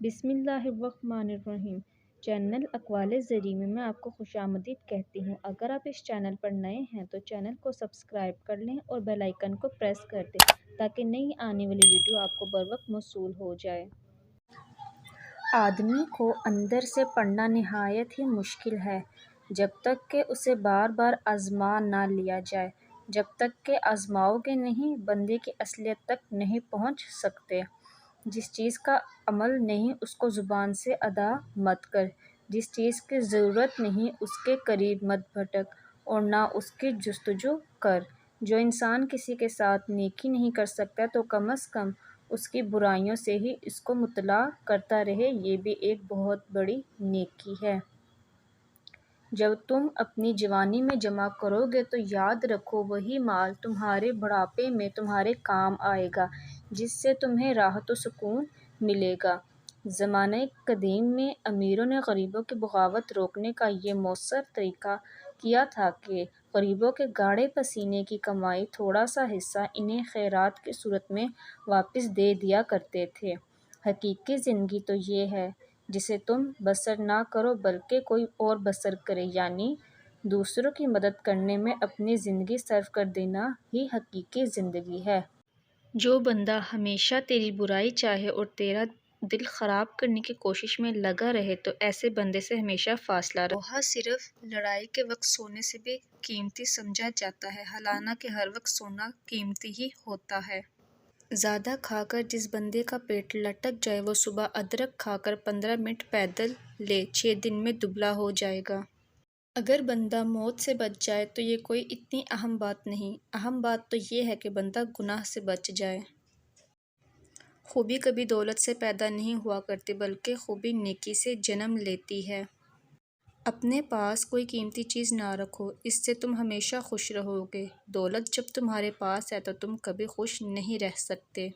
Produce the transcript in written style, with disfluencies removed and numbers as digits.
بسم اللہ الرحمن الرحیم۔ چینل اقوال زریں میں آپ کو خوش آمدید کہتی ہوں۔ اگر آپ اس چینل پر نئے ہیں تو چینل کو سبسکرائب کر لیں اور بیل آئیکن کو پریس کر دیں تاکہ نئی آنے والی ویڈیو آپ کو بروقت موصول ہو جائے۔ آدمی کو اندر سے پڑھنا نہایت ہی مشکل ہے جب تک کہ اسے بار بار آزما نہ لیا جائے۔ جب تک کہ آزماؤ گے نہیں، بندے کی اصلیت تک نہیں پہنچ سکتے۔ جس چیز کا عمل نہیں اس کو زبان سے ادا مت کر، جس چیز کی ضرورت نہیں اس کے قریب مت بھٹک اور نہ اس کی جستجو کر۔ جو انسان کسی کے ساتھ نیکی نہیں کر سکتا تو کم از کم اس کی برائیوں سے ہی اس کو مطلع کرتا رہے، یہ بھی ایک بہت بڑی نیکی ہے۔ جب تم اپنی جوانی میں جمع کرو گے تو یاد رکھو وہی مال تمہارے بڑھاپے میں تمہارے کام آئے گا، جس سے تمہیں راحت و سکون ملے گا۔ زمانہ قدیم میں امیروں نے غریبوں کی بغاوت روکنے کا یہ مؤثر طریقہ کیا تھا کہ غریبوں کے گاڑے پسینے کی کمائی تھوڑا سا حصہ انہیں خیرات کی صورت میں واپس دے دیا کرتے تھے۔ حقیقی زندگی تو یہ ہے جسے تم بسر نہ کرو بلکہ کوئی اور بسر کرے، یعنی دوسروں کی مدد کرنے میں اپنی زندگی صرف کر دینا ہی حقیقی زندگی ہے۔ جو بندہ ہمیشہ تیری برائی چاہے اور تیرا دل خراب کرنے کی کوشش میں لگا رہے تو ایسے بندے سے ہمیشہ فاصلہ رکھو۔ لوہا صرف لڑائی کے وقت سونے سے بھی قیمتی سمجھا جاتا ہے، حالانکہ ہر وقت سونا قیمتی ہی ہوتا ہے۔ زیادہ کھا کر جس بندے کا پیٹ لٹک جائے وہ صبح ادرک کھا کر 15 منٹ پیدل لے 6 دن میں دبلا ہو جائے گا۔ اگر بندہ موت سے بچ جائے تو یہ کوئی اتنی اہم بات نہیں، اہم بات تو یہ ہے کہ بندہ گناہ سے بچ جائے۔ خوبی کبھی دولت سے پیدا نہیں ہوا کرتی بلکہ خوبی نیکی سے جنم لیتی ہے۔ اپنے پاس کوئی قیمتی چیز نہ رکھو، اس سے تم ہمیشہ خوش رہو گے۔ دولت جب تمہارے پاس ہے تو تم کبھی خوش نہیں رہ سکتے۔